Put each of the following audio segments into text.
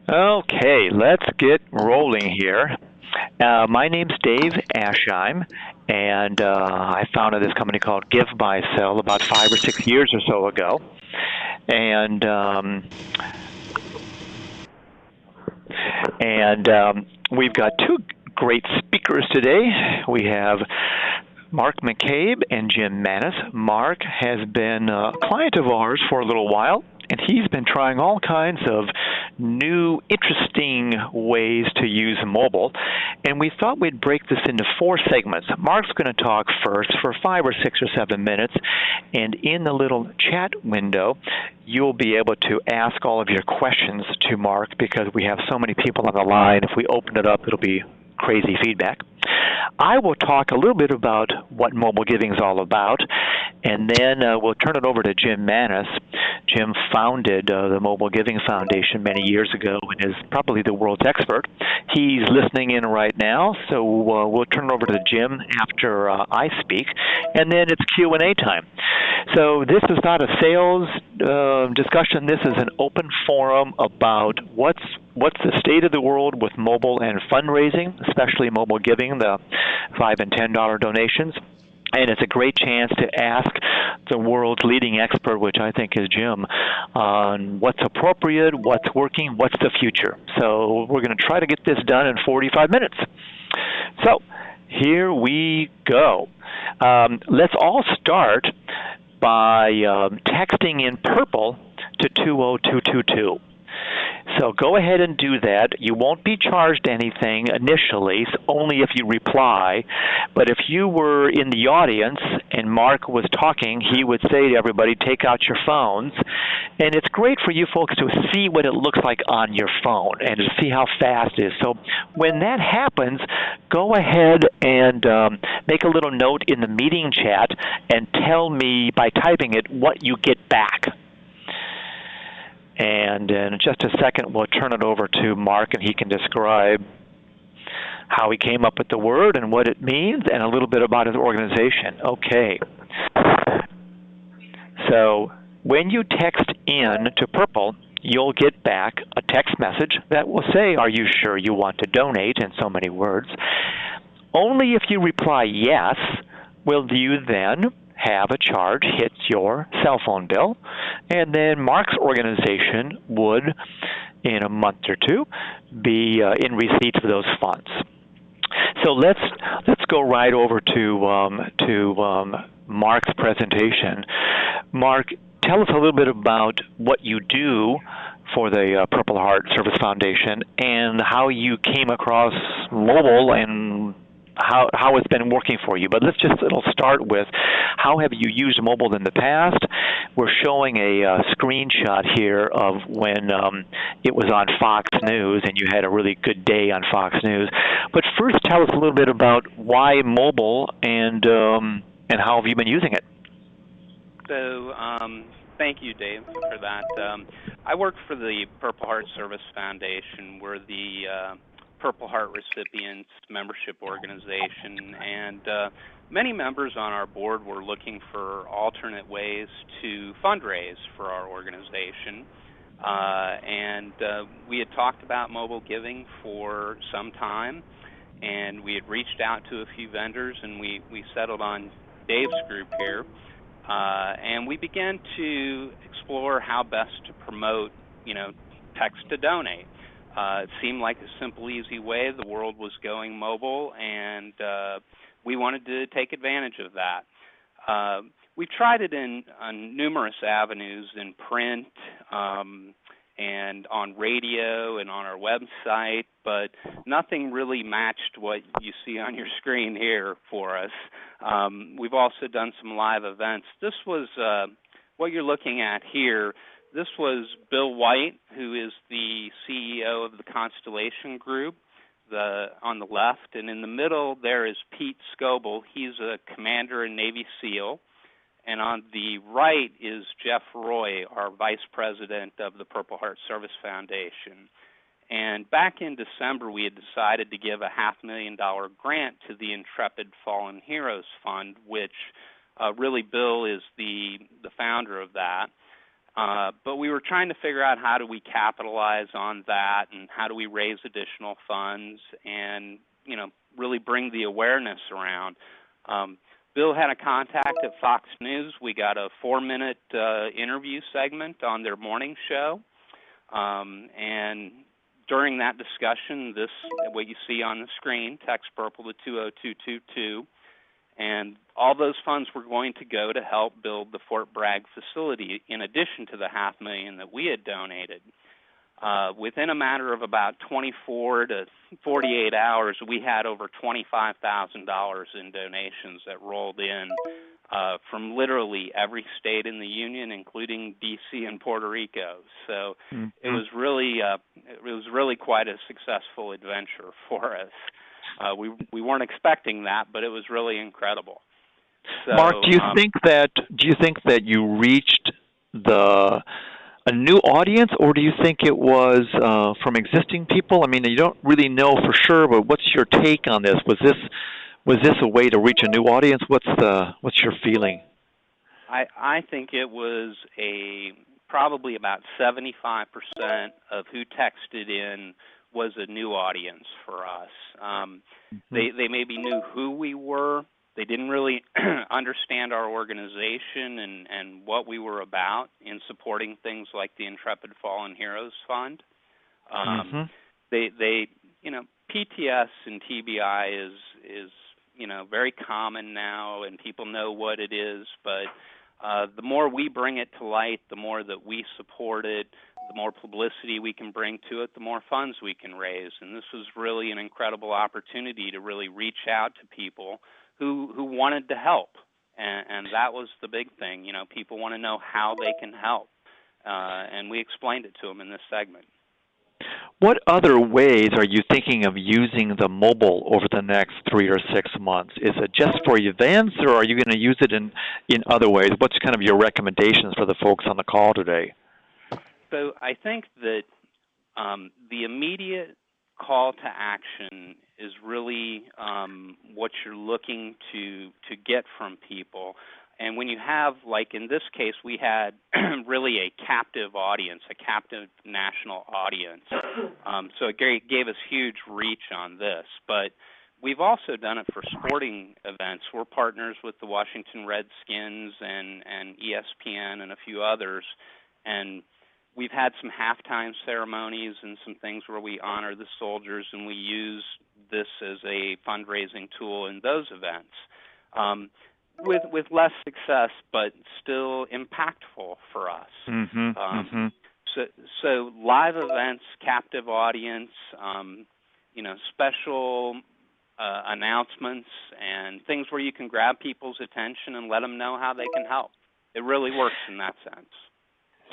Okay, let's get rolling here. My name's Dave Asheim, and I founded this company called Give Buy Sell about 5 or 6 years or so ago. And we've got two great speakers today. We have Mark McCabe and Jim Manis. Mark has been a client of ours for a little while, and he's been trying all kinds of new, interesting ways to use mobile. And we thought we'd break this into 4 segments. Mark's going to talk first for 5 or 6 or 7 minutes, and in the little chat window, you'll be able to ask all of your questions to Mark because we have so many people on the line. If we open it up, it'll be crazy feedback. I will talk a little bit about what mobile giving is all about, and then we'll turn it over to Jim Manis. Jim founded the Mobile Giving Foundation many years ago and is probably the world's expert. He's listening in right now, so we'll turn it over to Jim after I speak, and then it's Q&A time. So this is not a sales discussion. This is an open forum about what's the state of the world with mobile and fundraising, especially mobile giving, the $5 and $10 donations. And it's a great chance to ask the world's leading expert, which I think is Jim, on what's appropriate, what's working, what's the future. So we're going to try to get this done in 45 minutes. So here we go. Let's all start by texting in purple to 20222. So go ahead and do that. You won't be charged anything initially, only if you reply. But if you were in the audience and Mark was talking, he would say to everybody, take out your phones. And it's great for you folks to see what it looks like on your phone and to see how fast it is. So when that happens, go ahead and make a little note in the meeting chat and tell me by typing it what you get back. And in just a second, we'll turn it over to Mark, and he can describe how he came up with the word and what it means and a little bit about his organization. Okay. So when you text in to purple, you'll get back a text message that will say, are you sure you want to donate, in so many words. Only if you reply yes will you then have a charge hit your cell phone bill, and then Mark's organization would, in a month or two, be in receipt of those funds. So let's go right over to Mark's presentation. Mark, tell us a little bit about what you do for the Purple Heart Service Foundation and how you came across mobile and how it's been working for you. But it'll start with, how have you used mobile in the past? We're showing a screenshot here of when it was on Fox News and you had a really good day on Fox News. But first, tell us a little bit about why mobile and how have you been using it? So thank you, Dave, for that. I work for the Purple Heart Service Foundation. We're the Purple Heart Recipients Membership Organization, and many members on our board were looking for alternate ways to fundraise for our organization. And we had talked about mobile giving for some time, and we had reached out to a few vendors, and we settled on Dave's group here. And we began to explore how best to promote, text to donate. It seemed like a simple, easy way. The world was going mobile, and we wanted to take advantage of that. We've tried it on numerous avenues, in print and on radio and on our website, but nothing really matched what you see on your screen here for us. We've also done some live events. This was what you're looking at here. This was Bill White, who is the CEO of the Constellation Group, on the left. And in the middle, there is Pete Scoble. He's a commander in Navy SEAL. And on the right is Jeff Roy, our vice president of the Purple Heart Service Foundation. And back in December, we had decided to give a $500,000 grant to the Intrepid Fallen Heroes Fund, which really Bill is the founder of that. But we were trying to figure out how do we capitalize on that and how do we raise additional funds and, really bring the awareness around. Bill had a contact at Fox News. We got a 4-minute interview segment on their morning show. And during that discussion, what you see on the screen, text Purple to 20222, and all those funds were going to go to help build the Fort Bragg facility in addition to the $500,000 that we had donated. Within a matter of about 24 to 48 hours, we had over $25,000 in donations that rolled in from literally every state in the union, including D.C. and Puerto Rico. So it was really quite a successful adventure for us. We weren't expecting that, but it was really incredible. So, Mark, do you think that you reached a new audience, or do you think it was from existing people? I mean, you don't really know for sure, but what's your take on this? Was this a way to reach a new audience? What's your feeling? I think it was probably about 75% of who texted in was a new audience for us. They maybe knew who we were. They didn't really understand our organization and what we were about in supporting things like the Intrepid Fallen Heroes Fund. They PTS and TBI is very common now, and people know what it is. But the more we bring it to light, the more that we support it, the more publicity we can bring to it, the more funds we can raise. And this was really an incredible opportunity to really reach out to people who wanted to help, and that was the big thing. People want to know how they can help, and we explained it to them in this segment. What other ways are you thinking of using the mobile over the next 3 or 6 months? Is it just for events, or are you going to use it in other ways? What's kind of your recommendations for the folks on the call today? So I think that the immediate call to action is really what you're looking to get from people. And when you have, like in this case, we had really a captive audience, a captive national audience. So it gave us huge reach on this. But we've also done it for sporting events. We're partners with the Washington Redskins and ESPN and a few others. And we've had some halftime ceremonies and some things where we honor the soldiers, and we use this as a fundraising tool in those events. With less success, but still impactful for us. So live events, captive audience, special announcements, and things where you can grab people's attention and let them know how they can help. It really works in that sense.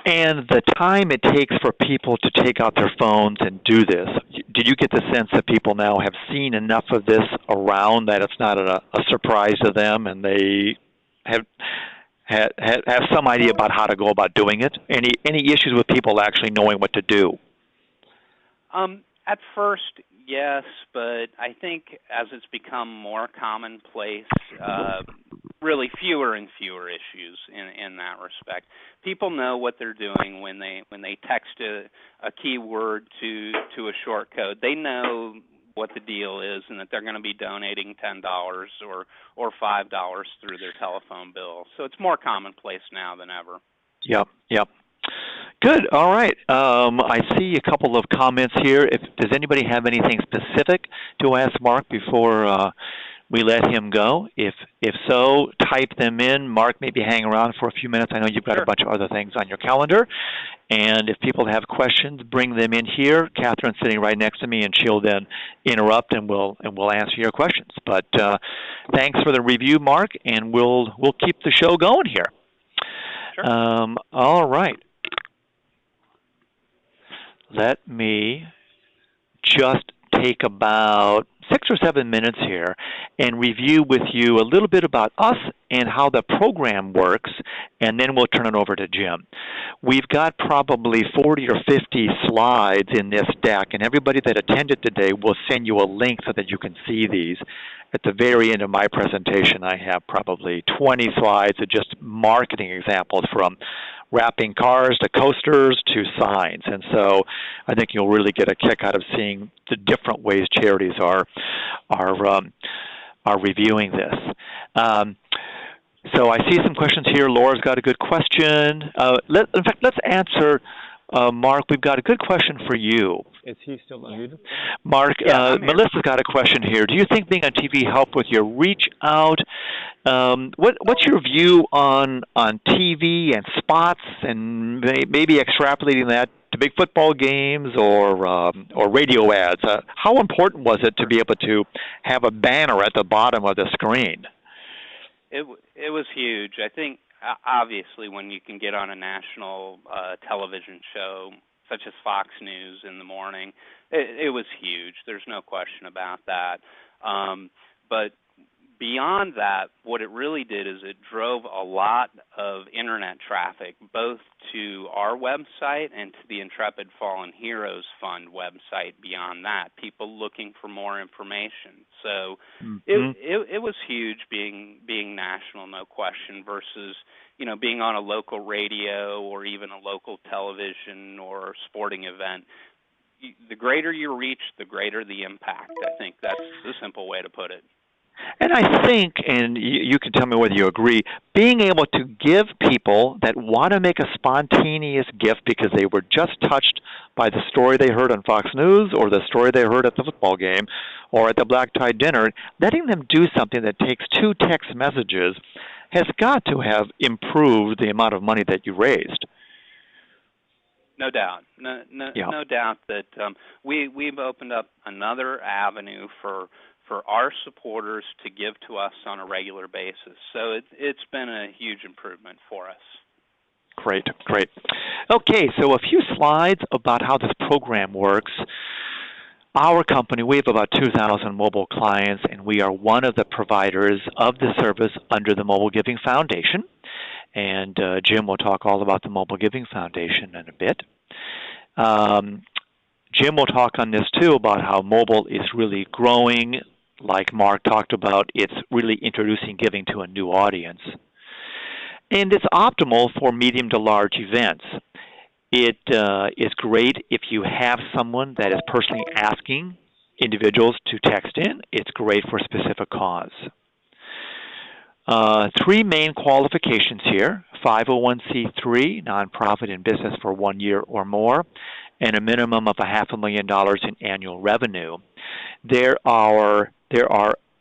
And the time it takes for people to take out their phones and do this, did you get the sense that people now have seen enough of this around that it's not a surprise to them, and they have some idea about how to go about doing it? Any issues with people actually knowing what to do? At first, yes, but I think as it's become more commonplace, really fewer and fewer issues in that respect. People know what they're doing when they text a keyword to a short code. They know what the deal is and that they're going to be donating $10 or $5 through their telephone bill. So it's more commonplace now than ever. Yep. Good. All right. I see a couple of comments here. Does anybody have anything specific to ask Mark before we let him go? If so, type them in. Mark, maybe hang around for a few minutes. I know you've got a bunch of other things on your calendar. And if people have questions, bring them in here. Catherine's sitting right next to me, and she'll then interrupt, and we'll answer your questions. But thanks for the review, Mark, and we'll keep the show going here. Sure. All right. Let me just take about 6 or 7 minutes here and review with you a little bit about us and how the program works, and then we'll turn it over to Jim. We've got probably 40 or 50 slides in this deck, and everybody that attended today will send you a link so that you can see these. At the very end of my presentation, I have probably 20 slides of just marketing examples from wrapping cars to coasters to signs. And so I think you'll really get a kick out of seeing the different ways charities are reviewing this. So I see some questions here. Laura's got a good question. In fact, let's answer, Mark. We've got a good question for you. Is he still unmuted? Mark, yeah, Melissa's got a question here. Do you think being on TV helped with your reach out? What's your view on TV and spots, and maybe extrapolating that to big football games or radio ads? How important was it to be able to have a banner at the bottom of the screen? It was huge. I think obviously when you can get on a national television show such as Fox News in the morning, it was huge. There's no question about that. But beyond that, what it really did is it drove a lot of internet traffic, both to our website and to the Intrepid Fallen Heroes Fund website beyond that, people looking for more information. So it was huge being national, no question, versus being on a local radio or even a local television or sporting event. The greater your reach, the greater the impact. I think that's the simple way to put it. And I think, and you can tell me whether you agree, being able to give people that want to make a spontaneous gift because they were just touched by the story they heard on Fox News or the story they heard at the football game or at the black tie dinner, letting them do something that takes 2 text messages has got to have improved the amount of money that you raised. No doubt. No doubt that we've opened up another avenue for our supporters to give to us on a regular basis. So it's been a huge improvement for us. Great. Okay, so a few slides about how this program works. Our company, we have about 2,000 mobile clients, and we are one of the providers of the service under the Mobile Giving Foundation. And Jim will talk all about the Mobile Giving Foundation in a bit. Jim will talk on this, too, about how mobile is really growing. Like Mark talked about, it's really introducing giving to a new audience. And it's optimal for medium to large events. It is great if you have someone that is personally asking individuals to text in. It's great for a specific cause. 3 main qualifications here: 501c3, nonprofit in business for 1 year or more, and a minimum of $500,000 in annual revenue. There are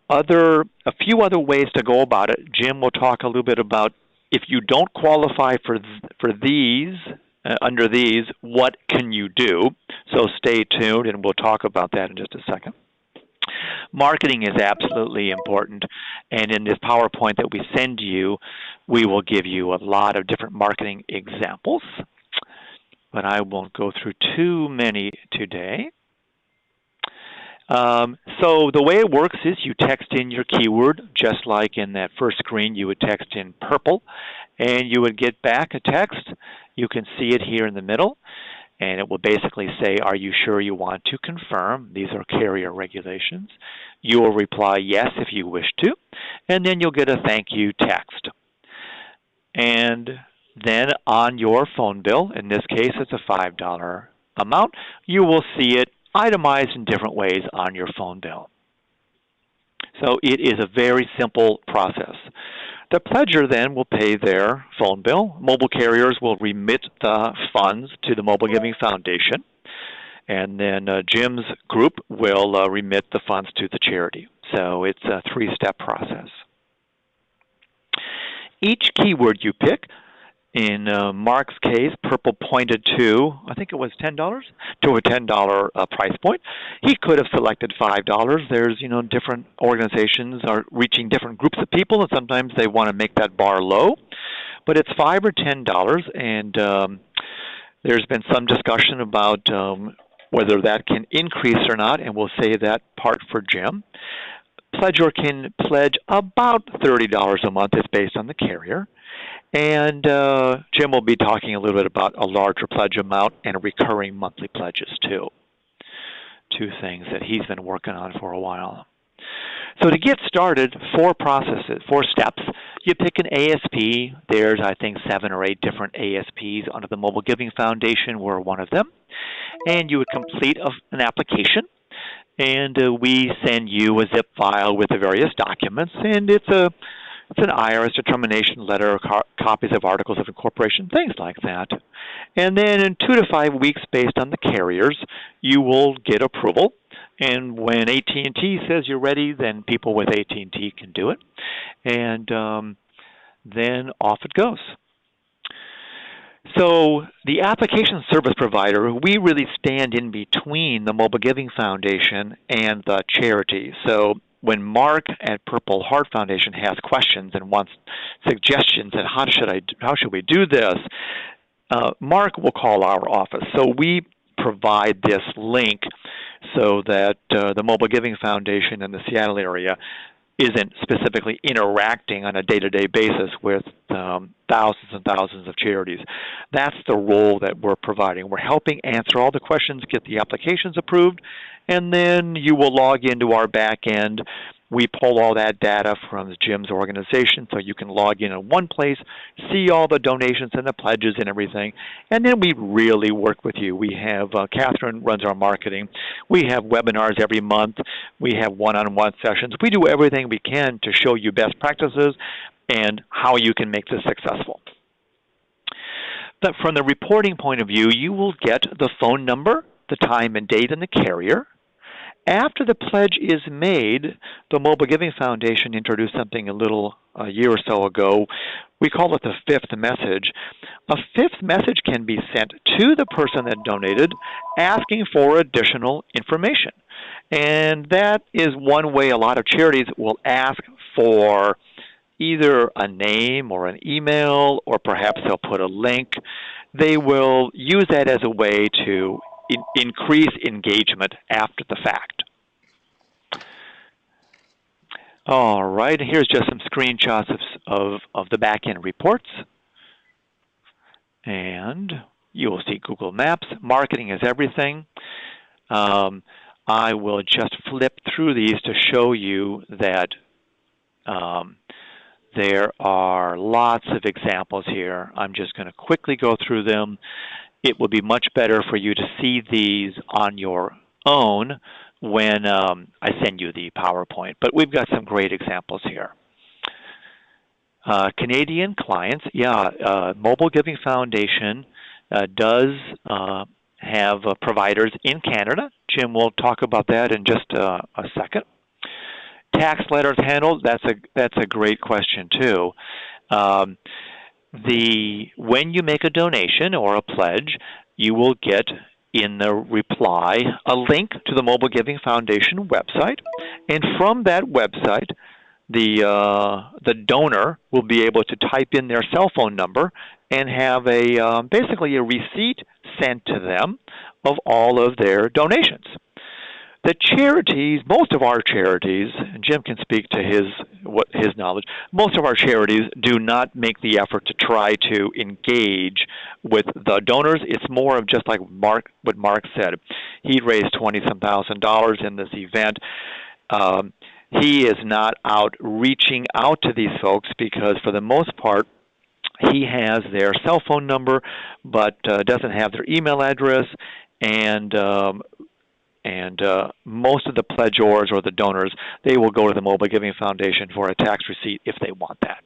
a few other ways to go about it. Jim will talk a little bit about if you don't qualify for these. Under these, what can you do? So stay tuned, and we'll talk about that in just a second. Marketing is absolutely important, and in this PowerPoint that we send you, we will give you a lot of different marketing examples, but I won't go through too many today. So the way it works is you text in your keyword, just like in that first screen you would text in purple, and you would get back a text. You can see it here in the middle, and it will basically say, are you sure you want to confirm? These are carrier regulations. You will reply yes if you wish to, and then you'll get a thank you text. And then on your phone bill, in this case it's a $5 amount, you will see it itemized in different ways on your phone bill. So it is a very simple process. The pledger then will pay their phone bill. Mobile carriers will remit the funds to the Mobile Giving Foundation, and then Jim's group will remit the funds to the charity. So it's a 3-step process. Each keyword you pick, in Mark's case, purple pointed to, I think it was $10, to a $10 price point. He could have selected $5. There's, different organizations are reaching different groups of people, and sometimes they want to make that bar low. But it's $5 or $10, and there's been some discussion about whether that can increase or not, and we'll say that part for Jim. Pledger can pledge about $30 a month. It's based on the carrier. And Jim will be talking a little bit about a larger pledge amount and recurring monthly pledges, too. 2 things that he's been working on for a while. So to get started, 4 steps. You pick an ASP. There's, I think, 7 or 8 different ASPs under the Mobile Giving Foundation. We're one of them. And you would complete an application, and we send you a zip file with the various documents, and it's an IRS determination letter, copies of articles of incorporation, things like that. And then in 2 to 5 weeks, based on the carriers, you will get approval. And when AT&T says you're ready, then people with AT&T can do it. And then off it goes. So the application service provider, we really stand in between the Mobile Giving Foundation and the charity. So when Mark at Purple Heart Foundation has questions and wants suggestions on how should we do this, Mark will call our office. So we provide this link so that the Mobile Giving Foundation in the Seattle area isn't specifically interacting on a day-to-day basis with thousands and thousands of charities. That's the role that we're providing. We're helping answer all the questions, get the applications approved, and then you will log into our back end. We pull all that data from Jim's organization, so you can log in one place, see all the donations and the pledges and everything, and then we really work with you. We have, Catherine runs our marketing. We have webinars every month. We have one-on-one sessions. We do everything we can to show you best practices and how you can make this successful. But from the reporting point of view, you will get the phone number, the time and date, and the carrier. After the pledge is made, the Mobile Giving Foundation introduced something a year or so ago. We call it the fifth message. A fifth message can be sent to the person that donated asking for additional information. And that is one way a lot of charities will ask for either a name or an email, or perhaps they'll put a link. They will use that as a way to increase engagement after the fact. All right, here's just some screenshots of the back-end reports. And you will see Google Maps. Marketing is everything. I will just flip through these to show you that there are lots of examples here. I'm just going to quickly go through them. It will be much better for you to see these on your own when I send you the PowerPoint. But we've got some great examples here. Canadian clients, Mobile Giving Foundation does have providers in Canada. Jim will talk about that in just a second. Tax letters handled, that's a great question too. When you make a donation or a pledge, you will get in the reply a link to the Mobile Giving Foundation website, and from that website, the donor will be able to type in their cell phone number and have basically a receipt sent to them of all of their donations. The charities, most of our charities, and Jim can speak to his knowledge, most of our charities do not make the effort to try to engage with the donors. It's more of just like what Mark said. He raised $20-some thousand in this event. He is not out reaching out to these folks because for the most part, he has their cell phone number but doesn't have their email address, and most of the pledgeors or the donors, they will go to the Mobile Giving Foundation for a tax receipt if they want that.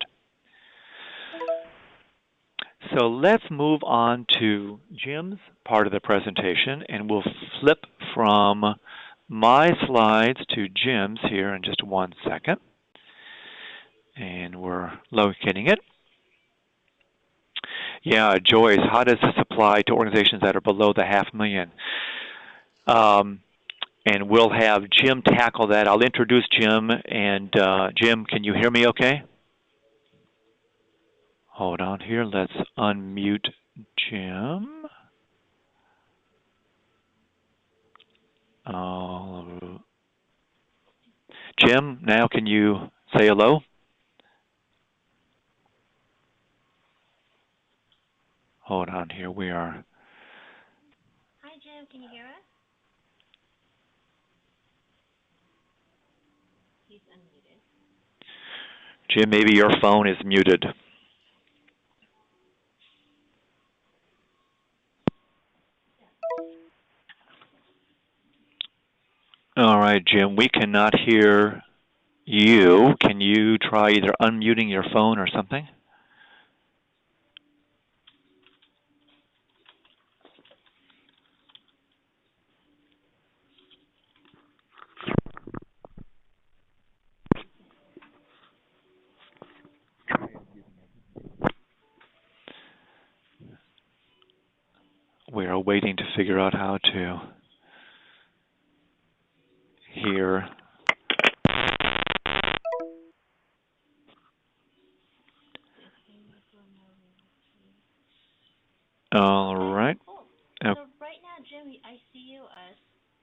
So let's move on to Jim's part of the presentation, and we'll flip from my slides to Jim's here in just 1 second. And we're locating it. Yeah, Joyce, how does this apply to organizations that are below the $500,000? And we'll have Jim tackle that. I'll introduce Jim. And Jim, can you hear me okay? Hold on here. Let's unmute Jim. Jim, now can you say hello? Hold on here. We are. Hi, Jim. Can you hear us? He's unmuted. Jim, maybe your phone is muted. All right, Jim, we cannot hear you. Can you try either unmuting your phone or something? We are waiting to figure out how to hear. All right. Cool. Oh. So right now, Jim, I see you as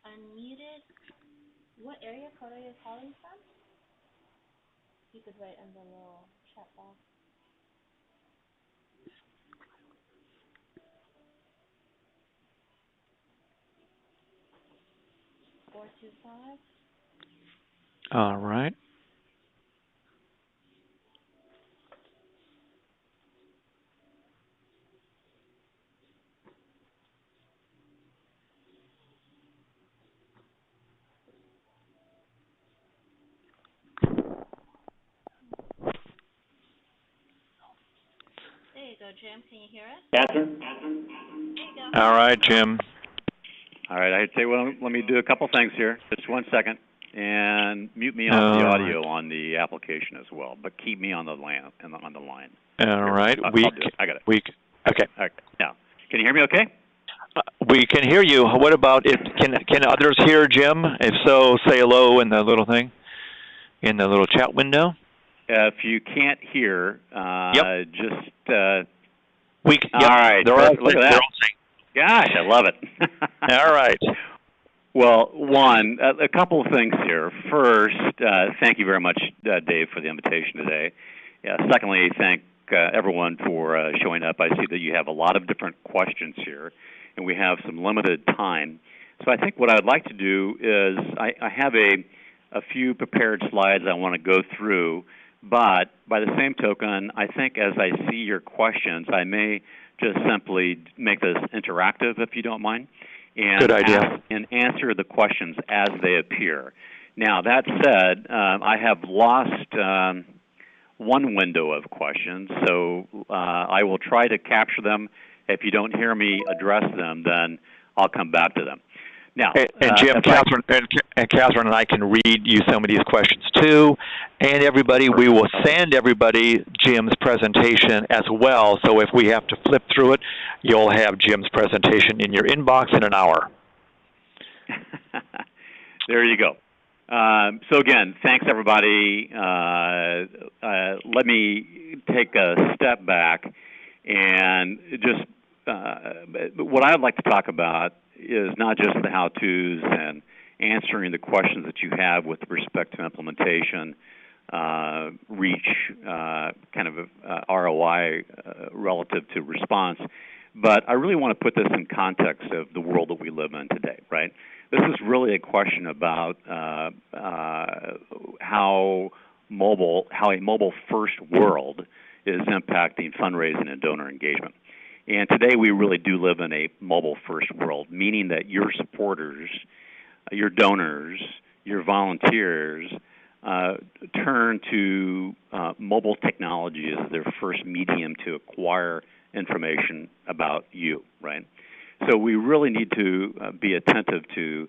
unmuted. What area code are you calling from? You could write in the little chat box. 425. All right. There you go, Jim. Can you hear us? Catherine? There you go. All right, Jim. All right, I'd say, well, let me do a couple things here. Just 1 second. And mute me off the audio on the application as well, but keep me on the line. All right. I'll do it. I got it. Okay. All right. Now, can you hear me okay? We can hear you. What about if can others hear Jim? If so, say hello in the little thing, in the little chat window. If you can't hear, just. All right. Look at that. Gosh, I love it. All right. Well, one, a couple of things here. First, thank you very much, Dave, for the invitation today. Secondly, thank everyone for showing up. I see that you have a lot of different questions here, and we have some limited time. So I think what I'd like to do is I have a few prepared slides I want to go through, but by the same token, I think as I see your questions, I may just simply make this interactive, if you don't mind. And good idea. And answer the questions as they appear. Now, that said, I have lost one window of questions, so I will try to capture them. If you don't hear me address them, then I'll come back to them. Now, and Jim, Catherine and I can read you some of these questions too. And everybody, we will send everybody Jim's presentation as well. So if we have to flip through it, you'll have Jim's presentation in your inbox in an hour. There you go. So again, thanks everybody. Let me take a step back and just what I'd like to talk about is not just the how-tos and answering the questions that you have with respect to implementation, reach, kind of ROI relative to response, but I really want to put this in context of the world that we live in today, right? This is really a question about how a mobile-first world is impacting fundraising and donor engagement. And today we really do live in a mobile-first world, meaning that your supporters, your donors, your volunteers turn to mobile technology as their first medium to acquire information about you, right? So we really need to be attentive to,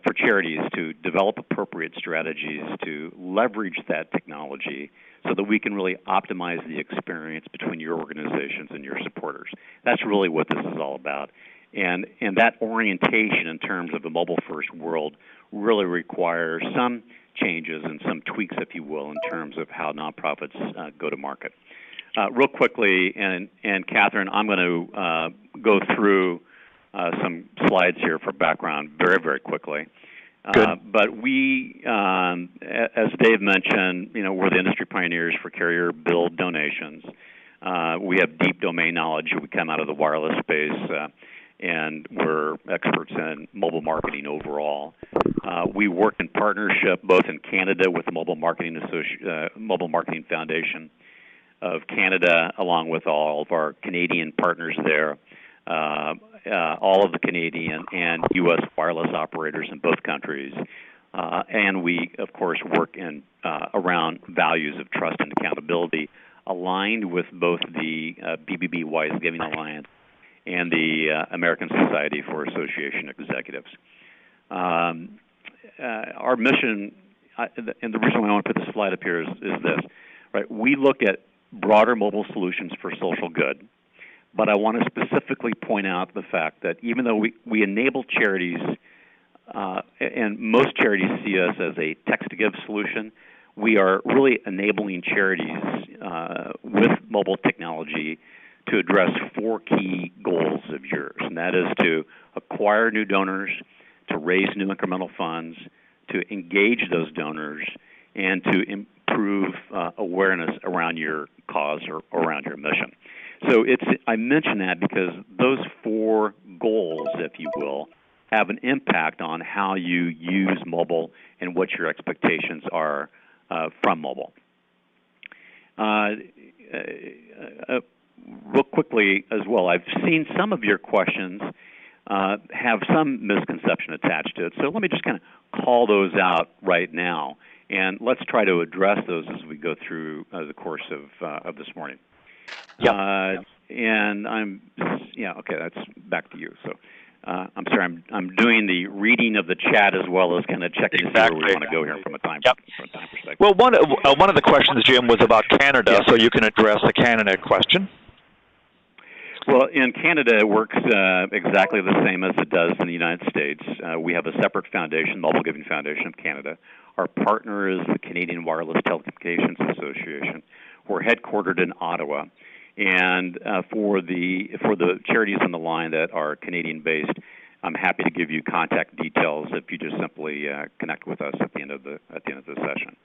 for charities to develop appropriate strategies to leverage that technology so that we can really optimize the experience between your organizations and your supporters. That's really what this is all about. And that orientation in terms of the mobile-first world really requires some changes and some tweaks, if you will, in terms of how nonprofits go to market. Real quickly, and Catherine, I'm going to go through some slides here for background very, very quickly. But we, as Dave mentioned, we're the industry pioneers for carrier billed donations. We have deep domain knowledge. We come out of the wireless space, and we're experts in mobile marketing overall. We work in partnership both in Canada with the Mobile Marketing Foundation of Canada, along with all of our Canadian partners there, all of the Canadian and U.S. wireless operators in both countries. And we, of course, work in around values of trust and accountability, aligned with both the BBB Wise Giving Alliance and the American Society for Association Executives. Our mission, and the reason why I want to put this slide up here is this, right? We look at broader mobile solutions for social good, but I want to specifically point out the fact that even though we enable charities, and most charities see us as a text-to-give solution, we are really enabling charities with mobile technology to address 4 key goals of yours, and that is to acquire new donors, to raise new incremental funds, to engage those donors, and to improve awareness around your cause or around your mission. So I mention that because those 4 goals, if you will, have an impact on how you use mobile and what your expectations are from mobile. Real quickly as well, I've seen some of your questions have some misconception attached to it, so let me just kind of call those out right now, and let's try to address those as we go through the course of this morning. Yep. And okay, that's back to you. So I'm sorry, I'm doing the reading of the chat as well as kind of checking to see where we want to go here from a time perspective. Well, one of the questions, Jim, was about Canada, so you can address the Canada question. Well, in Canada, it works exactly the same as it does in the United States. We have a separate foundation, Mobile Giving Foundation of Canada. Our partner is the Canadian Wireless Telecommunications Association. We're headquartered in Ottawa. And for the charities on the line that are Canadian-based, I'm happy to give you contact details if you just simply connect with us at the end of the session.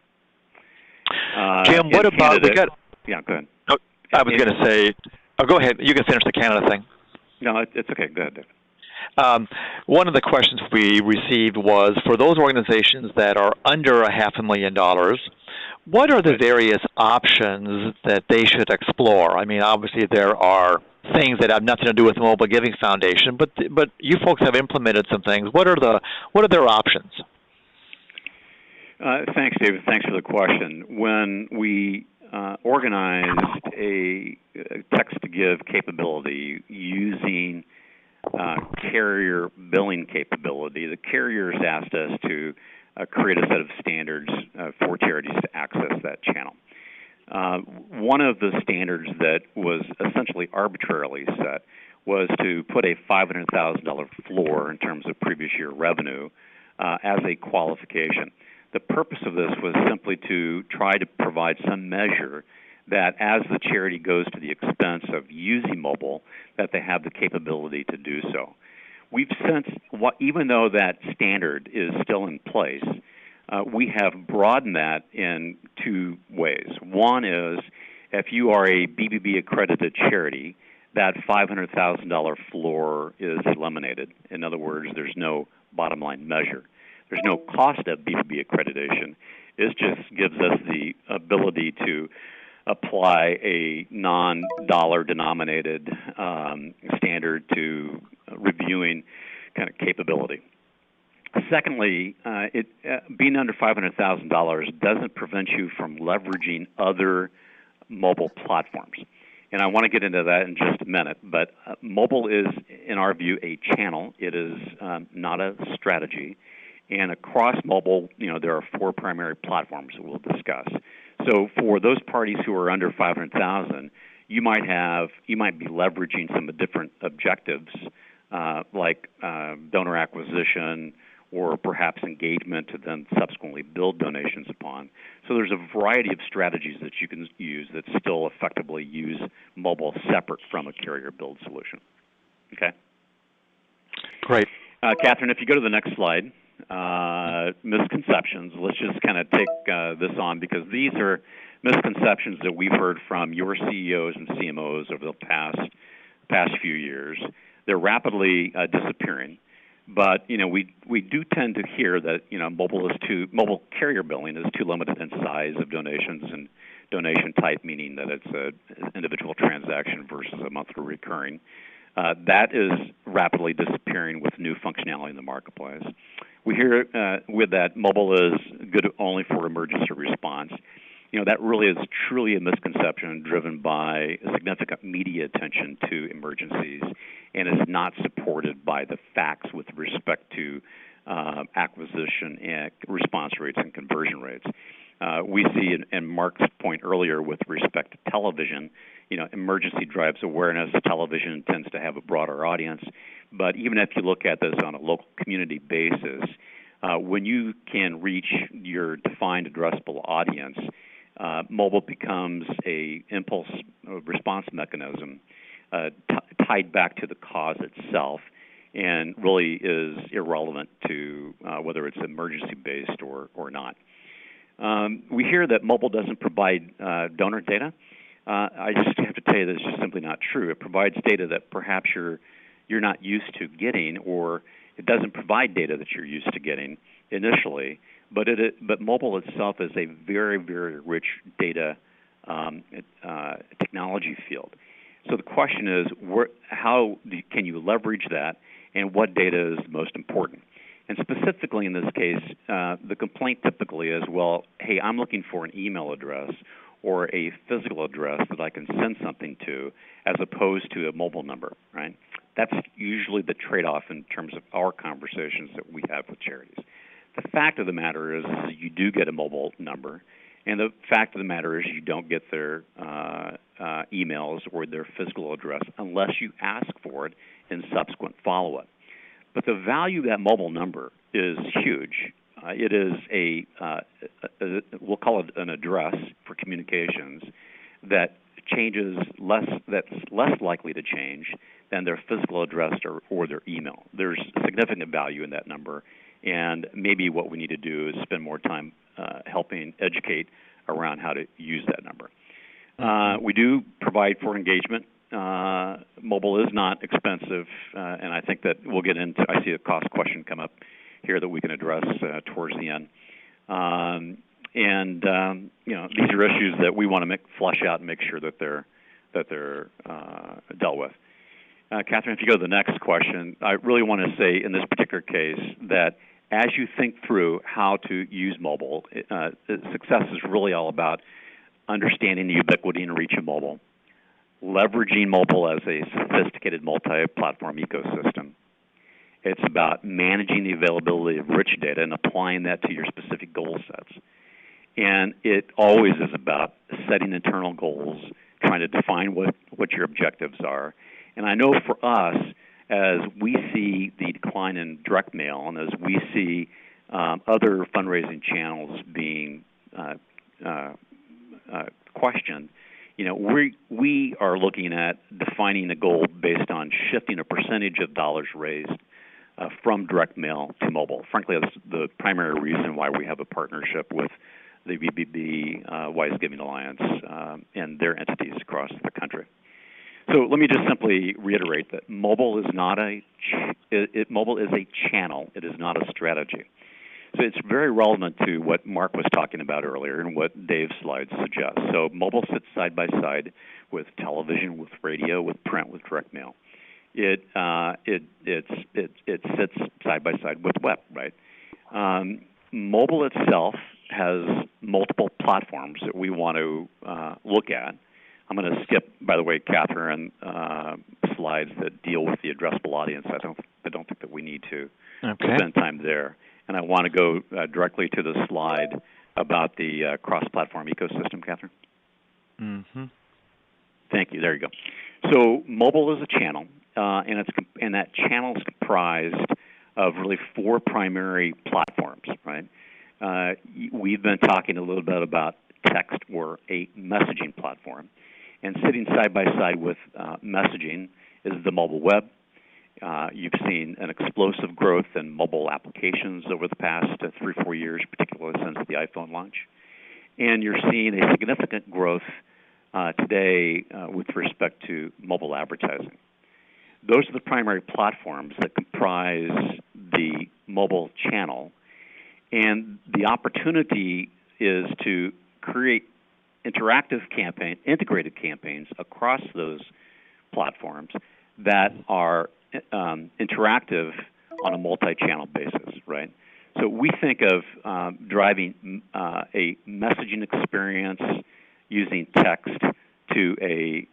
Jim, what about Canada, yeah, go ahead. Oh, I was going to say. Oh, go ahead. You can finish the Canada thing. No, it's okay. Go ahead, David. One of the questions we received was, for those organizations that are under $500,000, what are the various options that they should explore? I mean, obviously there are things that have nothing to do with the Mobile Giving Foundation, but you folks have implemented some things. What are their options? Thanks, David. Thanks for the question. When we organized a text-to-give capability using carrier billing capability, the carriers asked us to create a set of standards for charities to access that channel. One of the standards that was essentially arbitrarily set was to put a $500,000 floor in terms of previous year revenue as a qualification. The purpose of this was simply to try to provide some measure that as the charity goes to the expense of using mobile, that they have the capability to do so. We've since, even though that standard is still in place, we have broadened that in 2 ways. One is, if you are a BBB accredited charity, that $500,000 floor is eliminated. In other words, there's no bottom line measure. There's no cost of BBB accreditation. It just gives us the ability to apply a non-dollar denominated standard to reviewing kind of capability. Secondly, being under $500,000 doesn't prevent you from leveraging other mobile platforms. And I want to get into that in just a minute, but mobile is, in our view, a channel. It is not a strategy. And across mobile, there are 4 primary platforms that we'll discuss. So for those parties who are under $500,000, you might be leveraging some different objectives, like donor acquisition or perhaps engagement to then subsequently build donations upon. So there's a variety of strategies that you can use that still effectively use mobile separate from a carrier build solution. Okay? Great. Catherine, if you go to the next slide. Misconceptions. Let's just kind of take this on, because these are misconceptions that we've heard from your CEOs and CMOs over the past few years. They're rapidly disappearing. But we do tend to hear that mobile carrier billing is too limited in size of donations and donation type, meaning that it's an individual transaction versus a monthly recurring. That is rapidly disappearing with new functionality in the marketplace. We hear with that mobile is good only for emergency response. That really is truly a misconception driven by significant media attention to emergencies and is not supported by the facts with respect to acquisition and response rates and conversion rates. We see, and Mark's point earlier with respect to television, emergency drives awareness. Television tends to have a broader audience. But even if you look at this on a local community basis, when you can reach your defined addressable audience, mobile becomes a impulse response mechanism tied back to the cause itself, and really is irrelevant to whether it's emergency-based or not. We hear that mobile doesn't provide donor data. I just have to tell you that it's just simply not true. It provides data that perhaps you're not used to getting, or it doesn't provide data that you're used to getting initially. But mobile itself is a very, very rich data technology field. So the question is, how can you leverage that, and what data is most important? And specifically in this case, the complaint typically is, well, hey, I'm looking for an email address or a physical address that I can send something to, as opposed to a mobile number, right? That's usually the trade-off in terms of our conversations that we have with charities. The fact of the matter is you do get a mobile number, and the fact of the matter is you don't get their emails or their physical address unless you ask for it in subsequent follow-up. But the value of that mobile number is huge. It is we'll call it an address for communications that that's less likely to change than their physical address or their email. There's significant value in that number, and maybe what we need to do is spend more time helping educate around how to use that number. We do provide for engagement. Mobile is not expensive, and I think that we'll get into, I see a cost question come up here that we can address towards the end. These are issues that we want to flush out and make sure that they're dealt with. Catherine, if you go to the next question, I really want to say in this particular case that as you think through how to use mobile, success is really all about understanding the ubiquity and reach of mobile, leveraging mobile as a sophisticated multi-platform ecosystem. It's about managing the availability of rich data and applying that to your specific goal sets. And it always is about setting internal goals, trying to define what your objectives are. And I know for us, as we see the decline in direct mail and as we see other fundraising channels being questioned, we are looking at defining a goal based on shifting a percentage of dollars raised from direct mail to mobile. Frankly, that's the primary reason why we have a partnership with the VBB Wise Giving Alliance and their entities across the country. So let me just simply reiterate that mobile is not mobile is a channel. It is not a strategy. So it's very relevant to what Mark was talking about earlier and what Dave's slides suggest. So mobile sits side by side with television, with radio, with print, with direct mail. It sits side by side with web, right? Mobile itself has multiple platforms that we want to look at. I'm going to skip, by the way, Catherine, slides that deal with the addressable audience. I don't think that we need to spend time there. And I want to go directly to the slide about the cross-platform ecosystem, Catherine. Mm-hmm. Thank you. There you go. So mobile is a channel, and that channel is comprised of really four primary platforms, right? We've been talking a little bit about text or a messaging platform. And sitting side by side with messaging is the mobile web. You've seen an explosive growth in mobile applications over the past 3 or 4 years, particularly since the iPhone launch. And you're seeing a significant growth today with respect to mobile advertising. those are the primary platforms that comprise the mobile channel. And the opportunity is to create integrated campaigns across those platforms that are interactive on a multi-channel basis, right? So we think of driving a messaging experience using text to a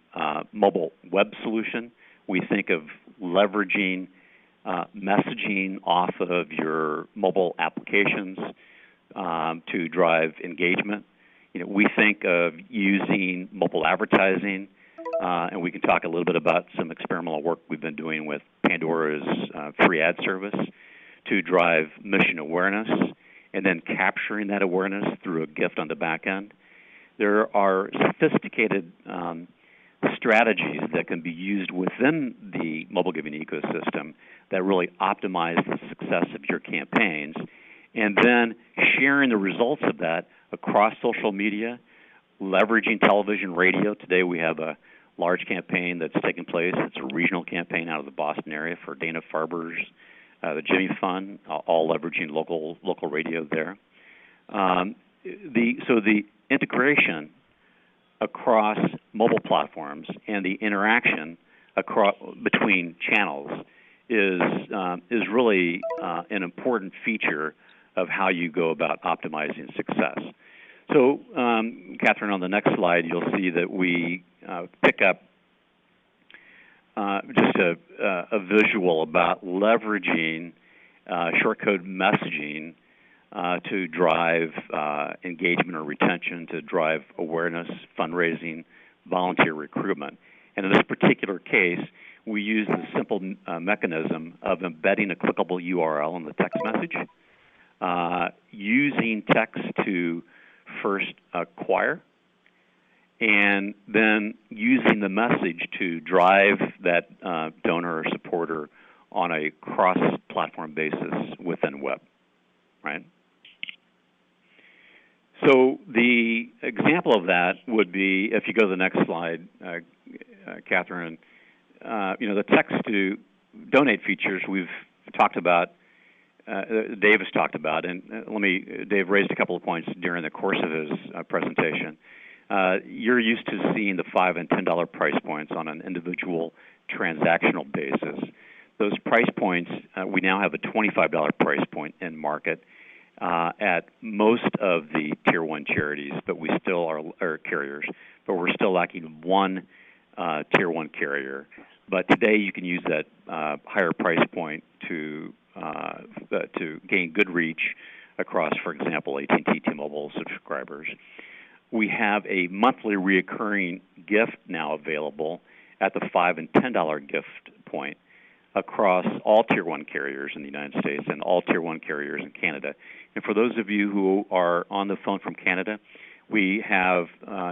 mobile web solution. We think of leveraging messaging off of your mobile applications to drive engagement. We think of using mobile advertising, and we can talk a little bit about some experimental work we've been doing with Pandora's free ad service to drive mission awareness, and then capturing that awareness through a gift on the back end. There are sophisticated strategies that can be used within the mobile giving ecosystem that really optimize the success of your campaigns, and then sharing the results of that across social media, leveraging television, radio. Today we have a large campaign that's taking place. It's a regional campaign out of the Boston area for Dana-Farber's, the Jimmy Fund, all leveraging local radio there. The integration across mobile platforms and the interaction between channels is really an important feature of how you go about optimizing success. So, Catherine, on the next slide, you'll see that we pick up just a visual about leveraging short code messaging to drive engagement or retention, to drive awareness, fundraising, volunteer recruitment. And in this particular case, we use the simple mechanism of embedding a clickable URL in the text message, using text to first acquire, and then using the message to drive that donor or supporter on a cross-platform basis within web, right? So the example of that would be, if you go to the next slide, Catherine, the text to donate features we've talked about, Dave has talked about, and Dave raised a couple of points during the course of his presentation. You're used to seeing the $5 and $10 price points on an individual transactional basis. Those price points, we now have a $25 price point in market at most of the Tier 1 charities, but we still are carriers, but we're still lacking one Tier 1 carrier. But today you can use that higher price point to gain good reach across, for example, AT&T T-Mobile subscribers. We have a monthly recurring gift now available at the $5 and $10 gift point across all Tier 1 carriers in the United States and all Tier 1 carriers in Canada. And for those of you who are on the phone from Canada, we have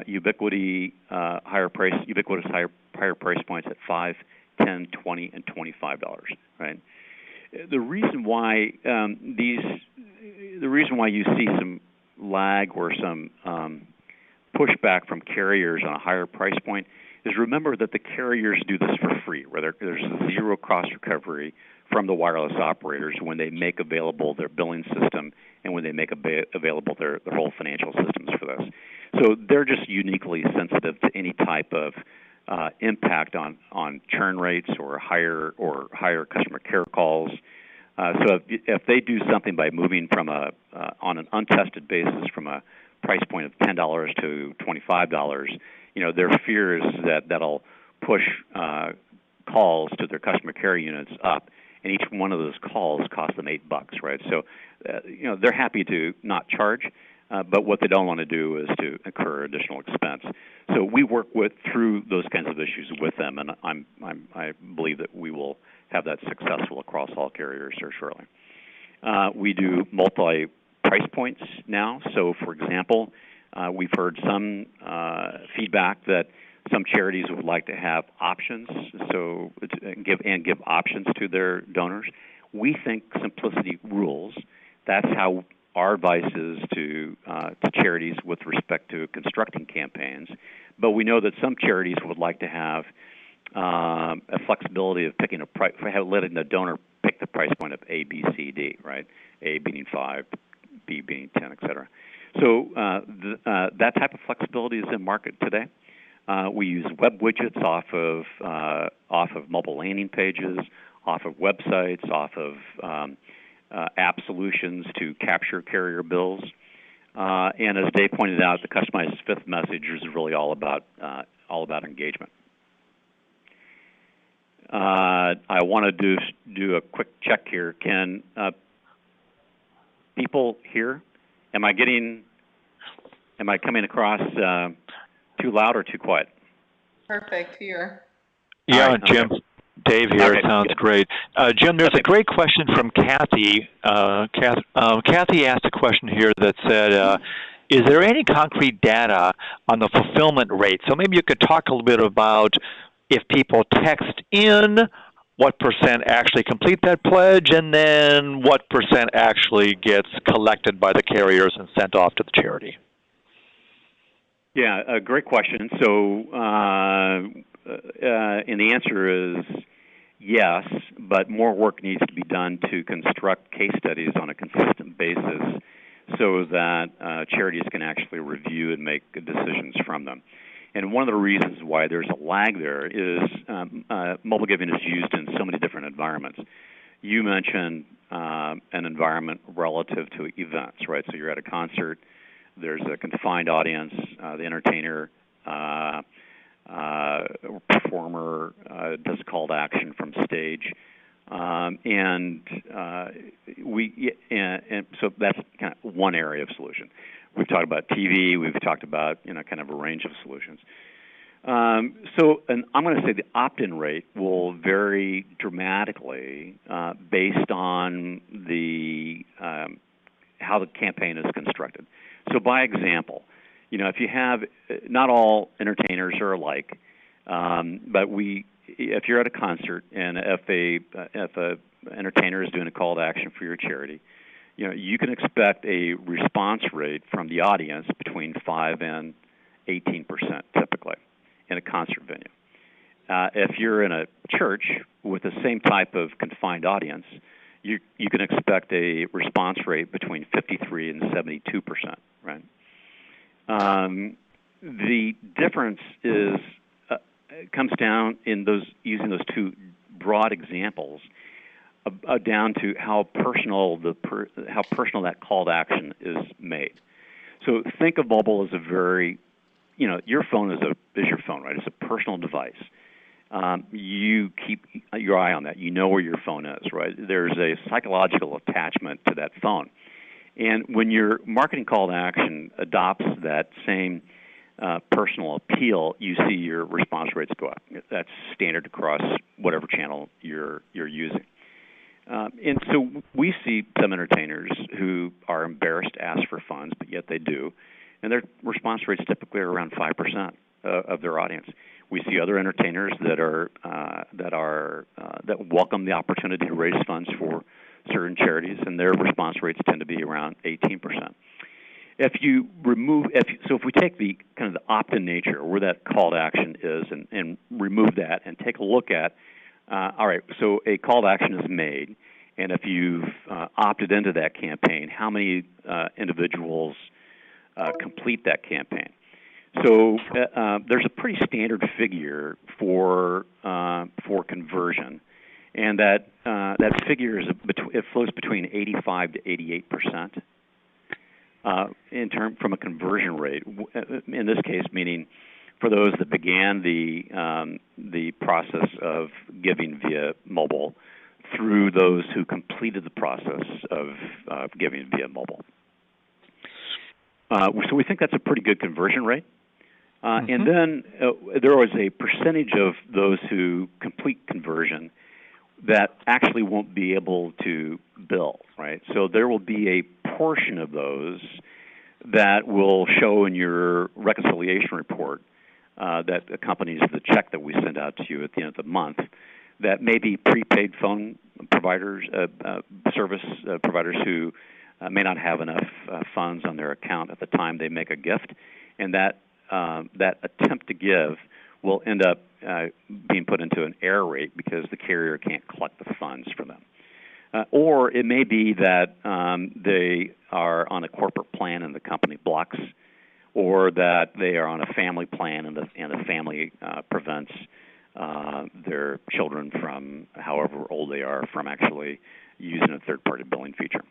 ubiquitous higher price points at $5, $10, $20, and $25. Right. The reason why you see some lag or some pushback from carriers on a higher price point is, remember that the carriers do this for free, where there's zero cost recovery from the wireless operators when they make available their billing system and when they make available their whole financial systems for this. So they're just uniquely sensitive to any type of impact on churn rates or higher customer care calls. So if they do something by moving from on an untested basis from a price point of $10 to $25, their fear is that that'll push calls to their customer care units up, and each one of those calls costs them $8, right? So, they're happy to not charge, but what they don't want to do is to incur additional expense. So we work through those kinds of issues with them, and I believe that we will have that successful across all carriers here shortly. We do multi-price points now. So, for example, we've heard some feedback that some charities would like to have options, so give options to their donors. We think simplicity rules. That's how our advice is to charities with respect to constructing campaigns. But we know that some charities would like to have a flexibility of picking a price, letting the donor pick the price point of A, B, C, D, right? A being 5, B being 10, et cetera. So that type of flexibility is in market today. We use web widgets off of mobile landing pages, off of websites, off of app solutions to capture carrier bills. And as Dave pointed out, the customized fifth message is really all about engagement. I want to do a quick check here. Can people hear? Am I coming across too loud or too quiet? Perfect here. Yeah, right, Jim. okay. Dave here. Okay, Sounds good. great. Jim, there's a great question from Kathy. Kathy asked a question here that said, is there any concrete data on the fulfillment rate? So maybe you could talk a little bit about if people text in, what percent actually complete that pledge, and then what percent actually gets collected by the carriers and sent off to the charity? Yeah, a great question. So, and the answer is yes, but more work needs to be done to construct case studies on a consistent basis so that charities can actually review and make decisions from them. And one of the reasons why there's a lag there is mobile giving is used in so many different environments. You mentioned an environment relative to events, right? So you're at a concert, there's a confined audience, the entertainer, performer does a call to action from stage, and so that's kind of one area of solution. We've talked about TV. We've talked about kind of a range of solutions. And I'm going to say the opt-in rate will vary dramatically based on the how the campaign is constructed. So, by example, if you have not all entertainers are alike, but if you're at a concert and if a entertainer is doing a call to action for your charity, you can expect a response rate from the audience between 5 and 18% typically in a concert venue. If you're in a church with the same type of confined audience, you can expect a response rate between 53 and 72%, right? The difference comes down in using those two broad examples down to how personal that call to action is made. So think of mobile as a very, your phone is your phone, right? It's a personal device. You keep your eye on that. You know where your phone is, right? There's a psychological attachment to that phone. And when your marketing call to action adopts that same personal appeal, you see your response rates go up. That's standard across whatever channel you're using. And so we see some entertainers who are embarrassed to ask for funds, but yet they do, and their response rates typically are around 5% of their audience. We see other entertainers that welcome the opportunity to raise funds for certain charities, and their response rates tend to be around 18%. If we take the kind of the opt-in nature, where that call to action is, and remove that, and take a look at, all right, so a call to action is made, and if you've opted into that campaign, how many individuals complete that campaign? So there's a pretty standard figure for conversion, and that figure it flows between 85 to 88%. From a conversion rate, in this case, meaning for those that began the process of giving via mobile, through those who completed the process of giving via mobile. So we think that's a pretty good conversion rate. And then there was a percentage of those who complete conversion that actually won't be able to bill, right? So there will be a portion of those that will show in your reconciliation report that accompanies the check that we send out to you at the end of the month, that may be prepaid phone providers, service providers who may not have enough funds on their account at the time they make a gift, and that attempt to give will end up being put into an error rate because the carrier can't collect the funds from them. Or it may be that they are on a corporate plan and the company blocks, or that they are on a family plan and the family prevents their children from, however old they are, from actually using a third-party billing feature.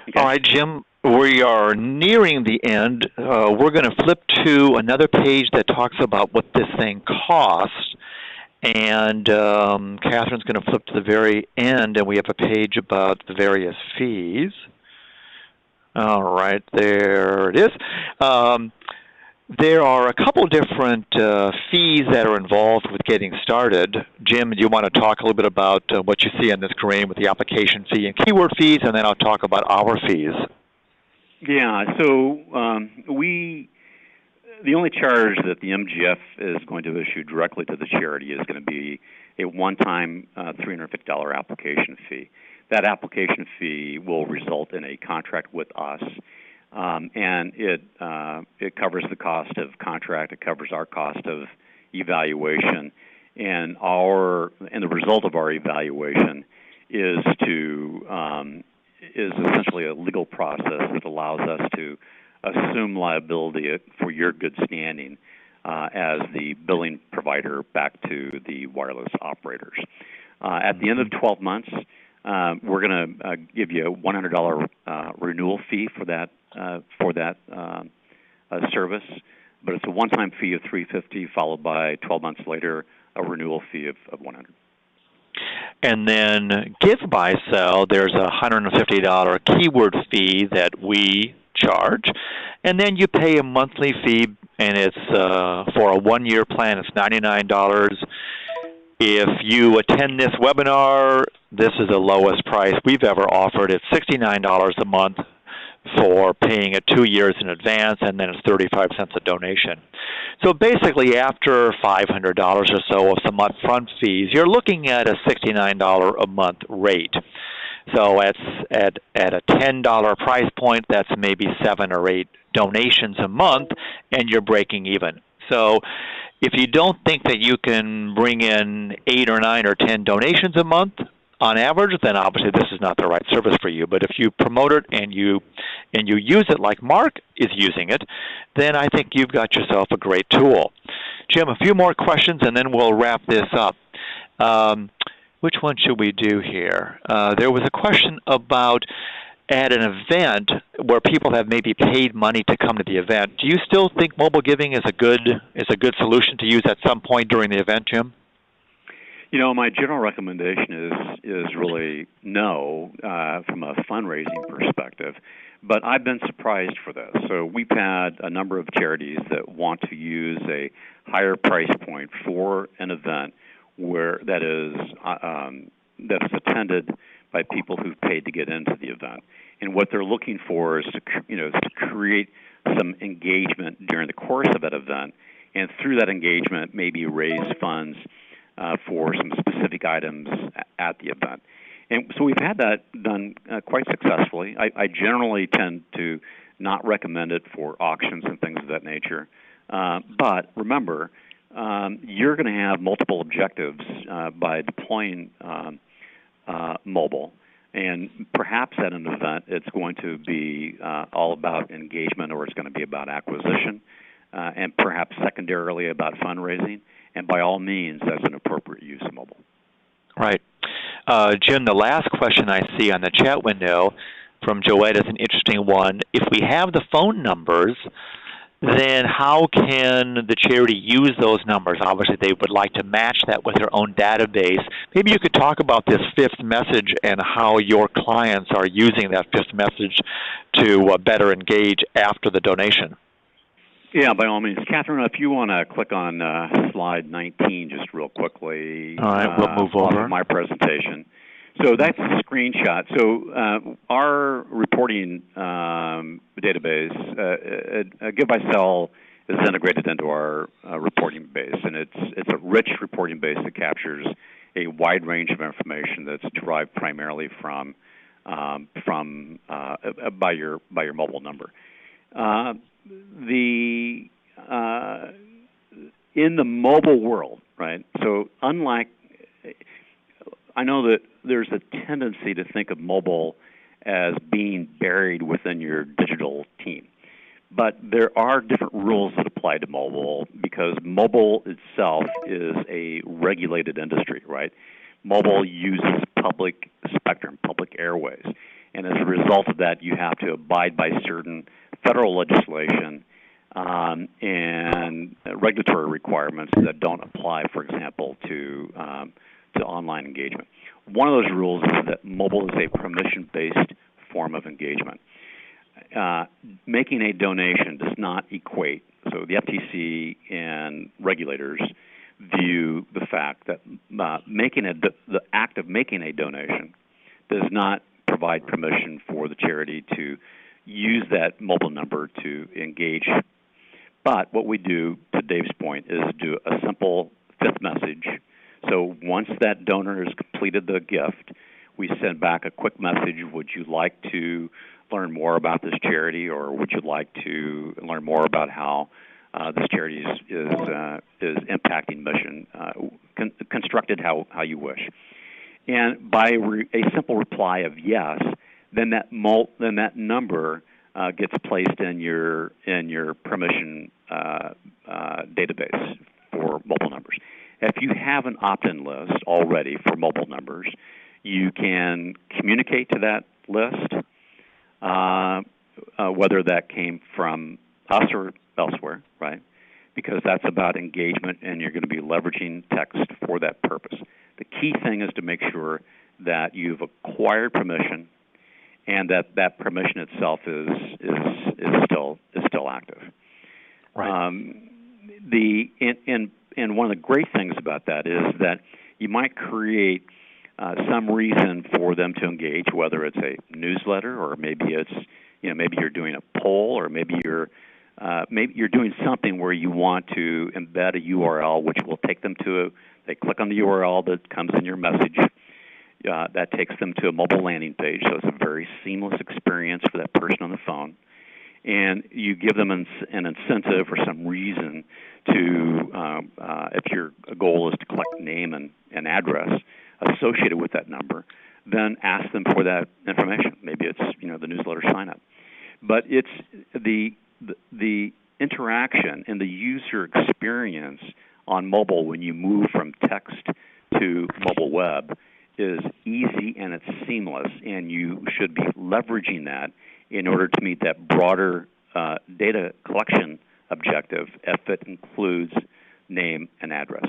Okay. All right, Jim, we are nearing the end. We're going to flip to another page that talks about what this thing costs. And Catherine's going to flip to the very end, and we have a page about the various fees. All right, there it is. There are a couple different fees that are involved with getting started. Jim, do you want to talk a little bit about what you see on this screen with the application fee and keyword fees, and then I'll talk about our fees. Yeah, so the only charge that the MGF is going to issue directly to the charity is going to be a one-time $350 application fee. That application fee will result in a contract with us, and it covers the cost of contract. It covers our cost of evaluation, and the result of our evaluation is essentially a legal process that allows us to assume liability for your good standing as the billing provider back to the wireless operators. At the end of 12 months, we're going to give you a $100 renewal fee for that service, but it's a one-time fee of $350, followed by 12 months later a renewal fee of $100. And then Give, Buy, Sell, there's a $150 keyword fee that we charge, and then you pay a monthly fee, and it's for a one-year plan, it's $99. If you attend this webinar, this is the lowest price we've ever offered. It's $69 a month for paying it 2 years in advance, and then it's 35 cents a donation. So basically, after $500 or so of some upfront fees, you're looking at a $69 a month rate. So at a $10 price point, that's maybe 7 or 8 donations a month, and you're breaking even. So if you don't think that you can bring in 8 or 9 or 10 donations a month on average, then obviously this is not the right service for you. But if you promote it and you use it like Mark is using it, then I think you've got yourself a great tool. Jim, a few more questions, and then we'll wrap this up. Which one should we do here? There was a question about at an event where people have maybe paid money to come to the event. Do you still think mobile giving is a good solution to use at some point during the event, Jim? You know, my general recommendation is really no from a fundraising perspective, but I've been surprised for this. So we've had a number of charities that want to use a higher price point for an event where that's attended by people who've paid to get into the event, and what they're looking for is to create some engagement during the course of that event, and through that engagement, maybe raise funds for some specific items at the event. And so we've had that done quite successfully. I generally tend to not recommend it for auctions and things of that nature, but remember, you're going to have multiple objectives by deploying mobile, and perhaps at an event it's going to be all about engagement, or it's going to be about acquisition, and perhaps secondarily about fundraising, and by all means that's an appropriate use of mobile. Right. Jim, the last question I see on the chat window from Joette is an interesting one. If we have the phone numbers, then how can the charity use those numbers? Obviously, they would like to match that with their own database. Maybe you could talk about this fifth message and how your clients are using that fifth message to better engage after the donation. Yeah, by all means. Catherine, if you want to click on slide 19 just real quickly. All right, we'll move over. My presentation. So that's a screenshot. So our reporting database, Give, Buy, Sell, is integrated into our reporting base, and it's a rich reporting base that captures a wide range of information that's derived primarily from by your mobile number. in the mobile world, right? So unlike, I know that there's a tendency to think of mobile as being buried within your digital team. But there are different rules that apply to mobile because mobile itself is a regulated industry, right? Mobile uses public spectrum, public airways. And as a result of that, you have to abide by certain federal legislation and regulatory requirements that don't apply, for example, to online engagement. One of those rules is that mobile is a permission-based form of engagement. Making a donation does not equate. So the FTC and regulators view the fact that the act of making a donation does not provide permission for the charity to use that mobile number to engage. But what we do, to Dave's point, is do a simple fifth message. So once that donor has completed the gift, we send back a quick message. Would you like to learn more about this charity, or would you like to learn more about how this charity is impacting mission, constructed how you wish? And by a simple reply of yes, then that number gets placed in your permission database for mobile numbers. If you have an opt-in list already for mobile numbers, you can communicate to that list, whether that came from us or elsewhere, right? Because that's about engagement, and you're going to be leveraging text for that purpose. The key thing is to make sure that you've acquired permission, and that permission itself is still active. Right. And one of the great things about that is that you might create some reason for them to engage, whether it's a newsletter, or maybe it's maybe you're doing a poll, or maybe you're doing something where you want to embed a URL, which will take them to they click on the URL that comes in your message. That takes them to a mobile landing page, so it's a very seamless experience for that person on the phone. And you give them an incentive or some reason to, if your goal is to collect name and address associated with that number, then ask them for that information. Maybe it's the newsletter sign up, but it's the interaction and the user experience on mobile when you move from text to mobile web is easy and it's seamless, and you should be leveraging that in order to meet that broader data collection objective if it includes name and address.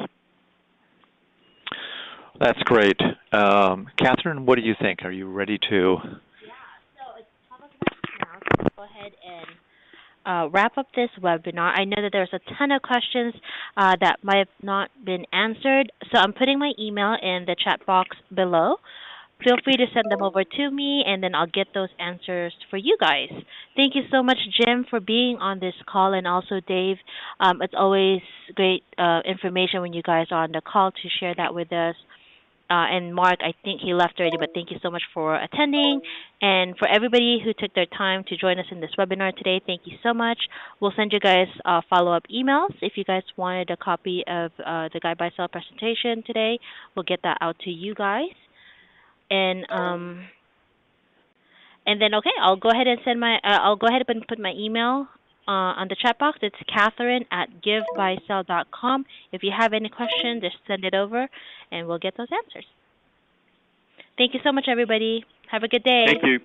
That's great. Catherine, what do you think? Are you ready to? Yeah, so it's top of my now, so let's go ahead and wrap up this webinar. I know that there's a ton of questions that might have not been answered, so I'm putting my email in the chat box below. Feel free to send them over to me, and then I'll get those answers for you guys. Thank you so much, Jim, for being on this call, and also Dave. It's always great information when you guys are on the call to share that with us. And Mark, I think he left already, but thank you so much for attending. And for everybody who took their time to join us in this webinar today, thank you so much. We'll send you guys follow-up emails. If you guys wanted a copy of the Guide Buy Sell presentation today, we'll get that out to you guys. And then okay, I'll go ahead and put my email on the chat box. It's Catherine@givebuysell.com. If you have any questions, just send it over, and we'll get those answers. Thank you so much, everybody. Have a good day. Thank you.